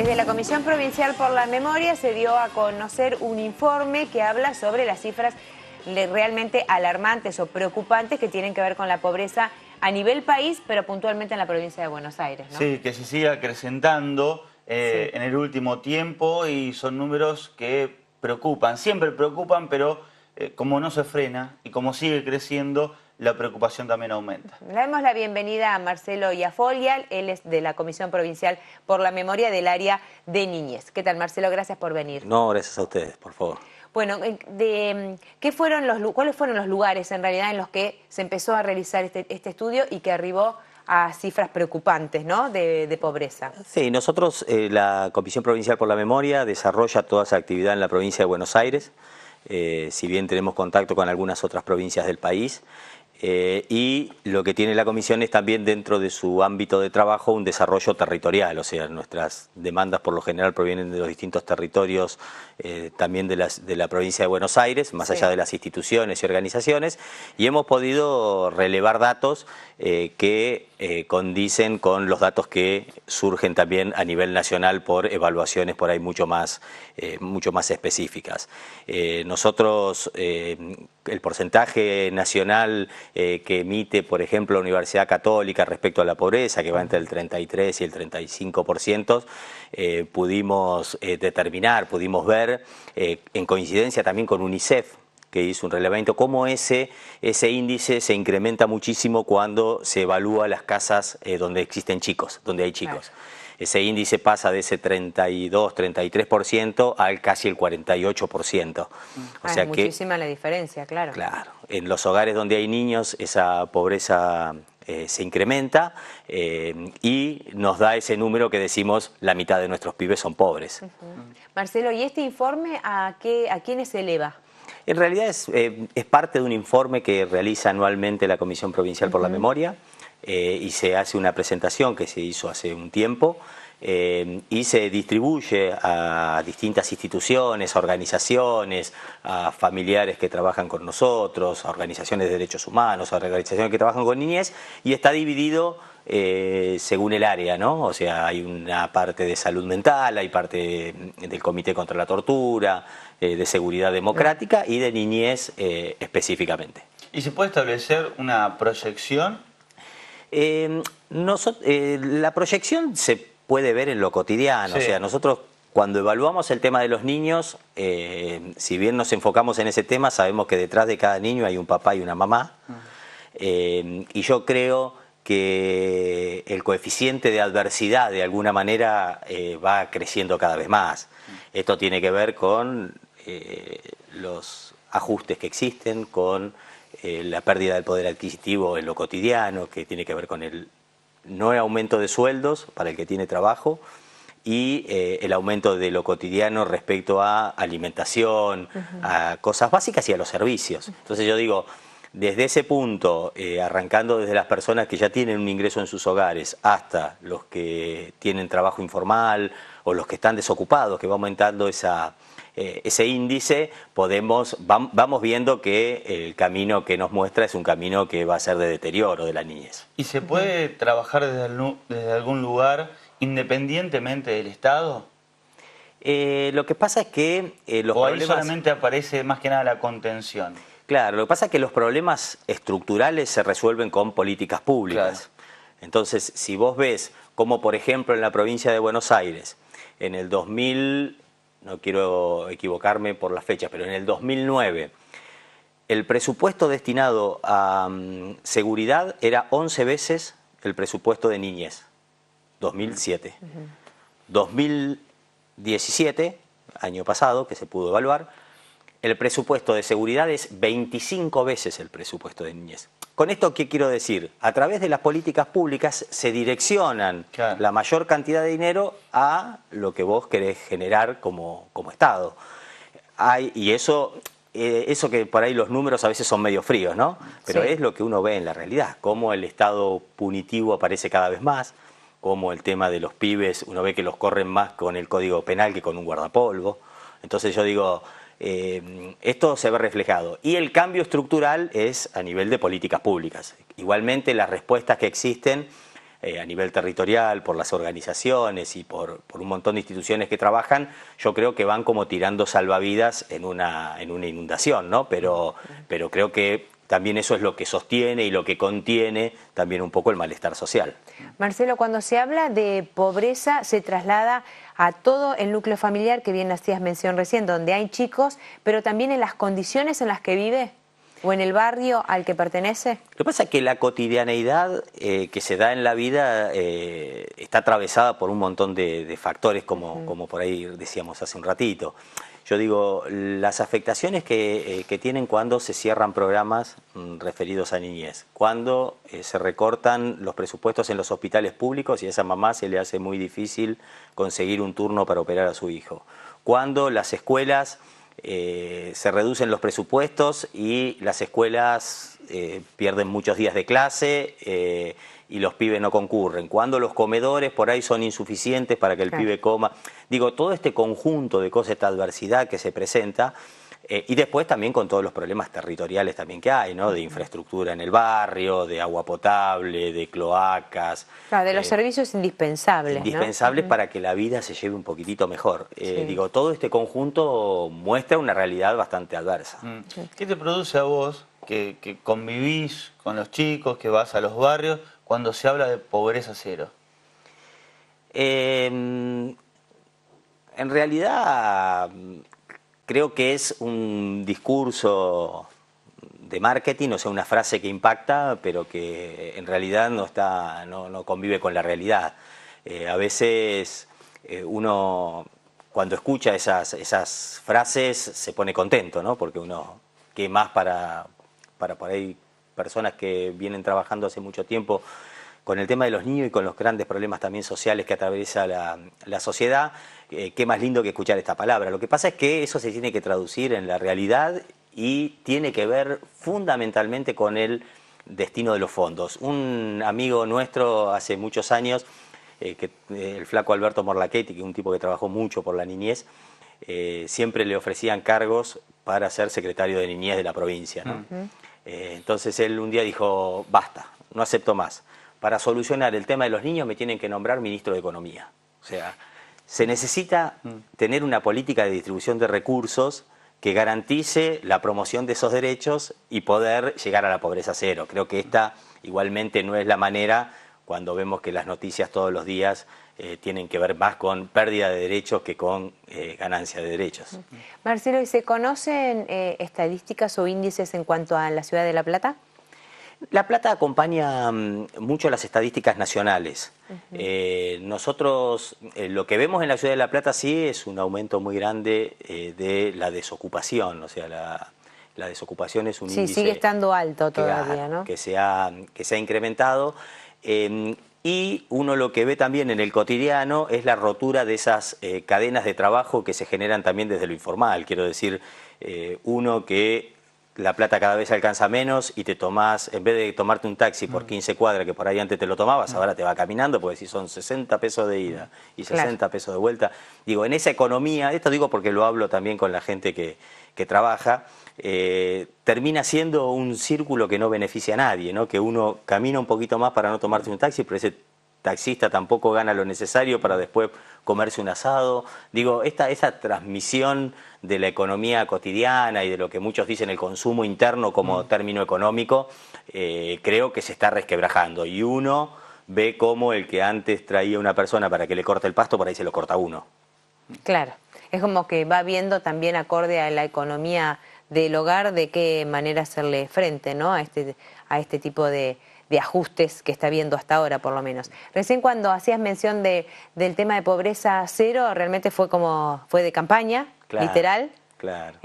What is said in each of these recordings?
Desde la Comisión Provincial por la Memoria se dio a conocer un informe que habla sobre las cifras realmente alarmantes o preocupantes que tienen que ver con la pobreza a nivel país, pero puntualmente en la provincia de Buenos Aires, ¿no? Sí, que se sigue acrecentando en el último tiempo y son números que preocupan, siempre preocupan, pero como no se frena y como sigue creciendo, la preocupación también aumenta. Le damos la bienvenida a Marcelo Iafolial, él es de la Comisión Provincial por la Memoria del área de niñez. ¿Qué tal, Marcelo? Gracias por venir. No, gracias a ustedes, por favor. Bueno, ¿cuáles fueron los lugares en realidad en los que se empezó a realizar este estudio y que arribó a cifras preocupantes, ¿no?, de pobreza? Sí, nosotros, la Comisión Provincial por la Memoria, desarrolla toda esa actividad en la provincia de Buenos Aires, si bien tenemos contacto con algunas otras provincias del país, y lo que tiene la Comisión es también dentro de su ámbito de trabajo un desarrollo territorial, o sea, nuestras demandas por lo general provienen de los distintos territorios, también de la provincia de Buenos Aires, más allá de las instituciones y organizaciones, y hemos podido relevar datos que condicen con los datos que surgen también a nivel nacional por evaluaciones por ahí mucho más específicas. Nosotros, el porcentaje nacional que emite, por ejemplo, la Universidad Católica respecto a la pobreza, que va entre el 33 y el 35%, pudimos determinar, pudimos ver, en coincidencia también con UNICEF, que hizo un relevamiento, cómo ese índice se incrementa muchísimo cuando se evalúa las casas donde existen chicos, donde hay chicos. Claro. Ese índice pasa de ese 32, 33% al casi el 48%. O sea es muchísima la diferencia, claro. Claro. En los hogares donde hay niños esa pobreza se incrementa y nos da ese número que decimos la mitad de nuestros pibes son pobres. Marcelo, ¿y este informe a quiénes se eleva? En realidad es parte de un informe que realiza anualmente la Comisión Provincial por la Memoria y se hace una presentación que se hizo hace un tiempo y se distribuye a distintas instituciones, a organizaciones, a familiares que trabajan con nosotros, a organizaciones de derechos humanos, a organizaciones que trabajan con niñez, y está dividido según el área, ¿no? O sea, hay una parte de salud mental, hay parte del Comité contra la Tortura, de seguridad democrática y de niñez específicamente. ¿Y se puede establecer una proyección? La proyección se puede ver en lo cotidiano, o sea, nosotros cuando evaluamos el tema de los niños, si bien nos enfocamos en ese tema, sabemos que detrás de cada niño hay un papá y una mamá, y yo creo que el coeficiente de adversidad de alguna manera va creciendo cada vez más. Esto tiene que ver con los ajustes que existen, con la pérdida del poder adquisitivo en lo cotidiano, que tiene que ver con el no aumento de sueldos para el que tiene trabajo y el aumento de lo cotidiano respecto a alimentación, a cosas básicas y a los servicios. Entonces yo digo, desde ese punto, arrancando desde las personas que ya tienen un ingreso en sus hogares hasta los que tienen trabajo informal o los que están desocupados, que va aumentando ese índice, vamos viendo que el camino que nos muestra es un camino que va a ser de deterioro de la niñez. ¿Y se puede trabajar desde algún lugar independientemente del Estado? Lo que pasa es que los ¿O problemas... ahí solamente aparece más que nada la contención? Claro, lo que pasa es que los problemas estructurales se resuelven con políticas públicas. Claro. Entonces, si vos ves como, por ejemplo, en la provincia de Buenos Aires, en el 2000... no quiero equivocarme por las fechas, pero en el 2009 el presupuesto destinado a seguridad era 11 veces el presupuesto de niñez, 2007. 2017, año pasado, que se pudo evaluar, el presupuesto de seguridad es 25 veces el presupuesto de niñez. Con esto, ¿qué quiero decir? A través de las políticas públicas se direccionan la mayor cantidad de dinero a lo que vos querés generar como Estado. Y eso que por ahí los números a veces son medio fríos, ¿no? Pero es lo que uno ve en la realidad, cómo el Estado punitivo aparece cada vez más, cómo el tema de los pibes, uno ve que los corren más con el Código Penal que con un guardapolvo. Entonces yo digo... esto se ve reflejado y el cambio estructural es a nivel de políticas públicas. Igualmente las respuestas que existen a nivel territorial, por las organizaciones y por un montón de instituciones que trabajan, yo creo que van como tirando salvavidas en una inundación, ¿no? Pero creo que también eso es lo que sostiene y lo que contiene también un poco el malestar social. Marcelo, cuando se habla de pobreza se traslada a todo el núcleo familiar, que bien hacías mención recién, donde hay chicos, pero también en las condiciones en las que vive o en el barrio al que pertenece. Lo que pasa es que la cotidianeidad que se da en la vida está atravesada por un montón de factores, como por ahí decíamos hace un ratito. Yo digo, las afectaciones que tienen cuando se cierran programas referidos a niñez, cuando se recortan los presupuestos en los hospitales públicos y a esa mamá se le hace muy difícil conseguir un turno para operar a su hijo, cuando las escuelas se reducen los presupuestos y las escuelas pierden muchos días de clase y los pibes no concurren, cuando los comedores por ahí son insuficientes para que el pibe coma. Digo, todo este conjunto de cosas, esta adversidad que se presenta, y después también con todos los problemas territoriales también que hay, ¿no? De infraestructura en el barrio, de agua potable, de cloacas. Claro, de los servicios indispensables, indispensables, ¿no? Para que la vida se lleve un poquitito mejor. Digo, todo este conjunto muestra una realidad bastante adversa. ¿Qué te produce a vos que convivís con los chicos, que vas a los barrios, cuando se habla de pobreza cero? En realidad creo que es un discurso de marketing, o sea, una frase que impacta, pero que en realidad no convive con la realidad. A veces uno, cuando escucha esas frases, se pone contento, ¿no? Porque uno, ¿qué más para por ahí personas que vienen trabajando hace mucho tiempo con el tema de los niños y con los grandes problemas también sociales que atraviesa la sociedad? Qué más lindo que escuchar esta palabra. Lo que pasa es que eso se tiene que traducir en la realidad y tiene que ver fundamentalmente con el destino de los fondos. Un amigo nuestro hace muchos años, el flaco Alberto Morlachetti, que es un tipo que trabajó mucho por la niñez, siempre le ofrecían cargos para ser secretario de niñez de la provincia, ¿no? Entonces él un día dijo, basta, no acepto más. Para solucionar el tema de los niños me tienen que nombrar ministro de Economía. O sea, se necesita tener una política de distribución de recursos que garantice la promoción de esos derechos y poder llegar a la pobreza cero. Creo que esta igualmente no es la manera cuando vemos que las noticias todos los días tienen que ver más con pérdida de derechos que con ganancia de derechos. Marcelo, ¿y se conocen estadísticas o índices en cuanto a la ciudad de La Plata? La Plata acompaña mucho las estadísticas nacionales. Nosotros lo que vemos en la ciudad de La Plata sí es un aumento muy grande de la desocupación, o sea, la desocupación es un índice... Sí, sigue estando alto todavía, ¿no? Que se ha incrementado. Y uno lo que ve también en el cotidiano es la rotura de esas cadenas de trabajo que se generan también desde lo informal. Quiero decir, uno que la plata cada vez alcanza menos y te tomás, en vez de tomarte un taxi por 15 cuadras, que por ahí antes te lo tomabas, ahora te va caminando, porque si son 60 pesos de ida y 60 pesos de vuelta. Digo, en esa economía, esto digo porque lo hablo también con la gente que trabaja, termina siendo un círculo que no beneficia a nadie, ¿no? Que uno camina un poquito más para no tomarse un taxi, pero ese taxista tampoco gana lo necesario para después comerse un asado. Digo, esa transmisión de la economía cotidiana y de lo que muchos dicen el consumo interno como término económico, creo que se está resquebrajando. Y uno ve cómo el que antes traía una persona para que le corte el pasto, por ahí se lo corta uno. Claro, es como que va viendo también acorde a la economía del hogar de qué manera hacerle frente, ¿no? a este tipo de ajustes que está viendo hasta ahora, por lo menos. Recién cuando hacías mención del tema de pobreza cero, realmente fue de campaña, claro, literal. Claro.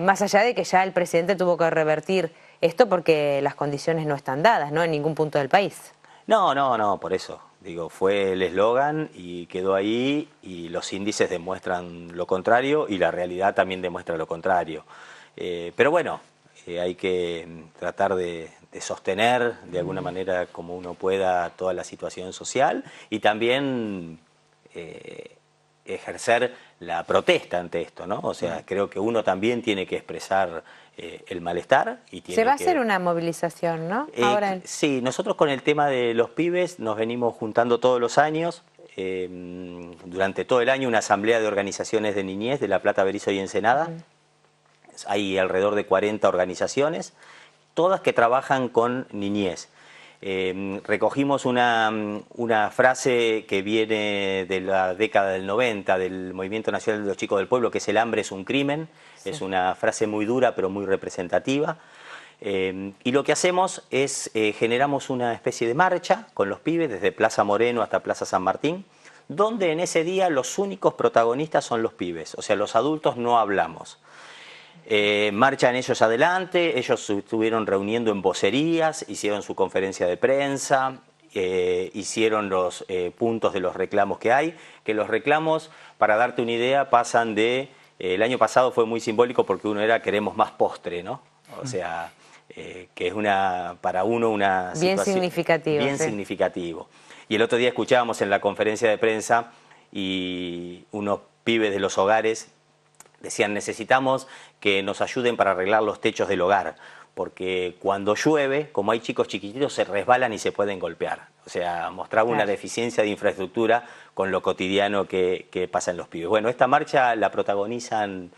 Más allá de que ya el presidente tuvo que revertir esto porque las condiciones no están dadas, ¿no? En ningún punto del país. No, por eso. Digo, fue el eslogan y quedó ahí, y los índices demuestran lo contrario y la realidad también demuestra lo contrario. Pero bueno, hay que tratar de sostener de alguna manera como uno pueda toda la situación social y también ejercer la protesta ante esto, ¿no? O sea, creo que uno también tiene que expresar el malestar. Y tiene Se va a hacer una movilización, ¿no? Ahora Sí, nosotros con el tema de los pibes nos venimos juntando todos los años. Durante todo el año una asamblea de organizaciones de niñez de La Plata, Berisso y Ensenada. Hay alrededor de 40 organizaciones, todas que trabajan con niñez. Recogimos una frase que viene de la década del 90 del Movimiento Nacional de los Chicos del Pueblo, que es: el hambre es un crimen. Sí. Es una frase muy dura pero muy representativa. Y lo que hacemos es generamos una especie de marcha con los pibes desde Plaza Moreno hasta Plaza San Martín, donde en ese día los únicos protagonistas son los pibes, o sea, los adultos no hablamos. Marchan ellos adelante, ellos estuvieron reuniendo en vocerías, hicieron su conferencia de prensa, hicieron los puntos de los reclamos que hay, que los reclamos, para darte una idea, pasan de... el año pasado fue muy simbólico porque uno era queremos más postre, ¿no? O sea, que es para uno una bien situación... significativo. Bien sí. significativo. Y el otro día escuchábamos en la conferencia de prensa y unos pibes de los hogares decían: necesitamos que nos ayuden para arreglar los techos del hogar, porque cuando llueve, como hay chicos chiquititos, se resbalan y se pueden golpear. O sea, mostraba una deficiencia de infraestructura con lo cotidiano que pasa en los pibes. Bueno, esta marcha la protagonizan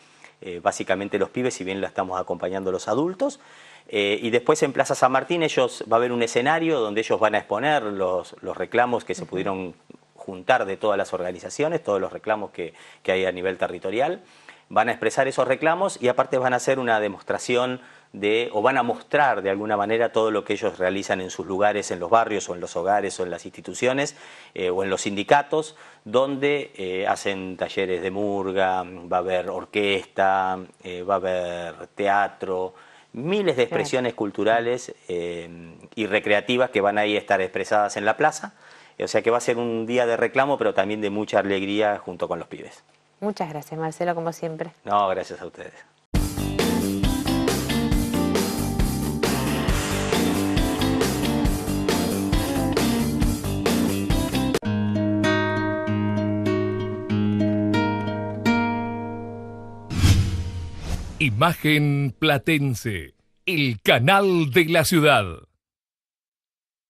básicamente los pibes, si bien la estamos acompañando los adultos. Y después en Plaza San Martín va a haber un escenario donde ellos van a exponer los reclamos que se pudieron juntar de todas las organizaciones, todos los reclamos que hay a nivel territorial. Van a expresar esos reclamos y aparte van a hacer una demostración o van a mostrar de alguna manera todo lo que ellos realizan en sus lugares, en los barrios o en los hogares o en las instituciones o en los sindicatos, donde hacen talleres de murga, va a haber orquesta, va a haber teatro, miles de expresiones culturales y recreativas que van a estar expresadas en la plaza. O sea que va a ser un día de reclamo, pero también de mucha alegría junto con los pibes. Muchas gracias, Marcelo, como siempre. No, gracias a ustedes. Imagen Platense, el canal de la ciudad.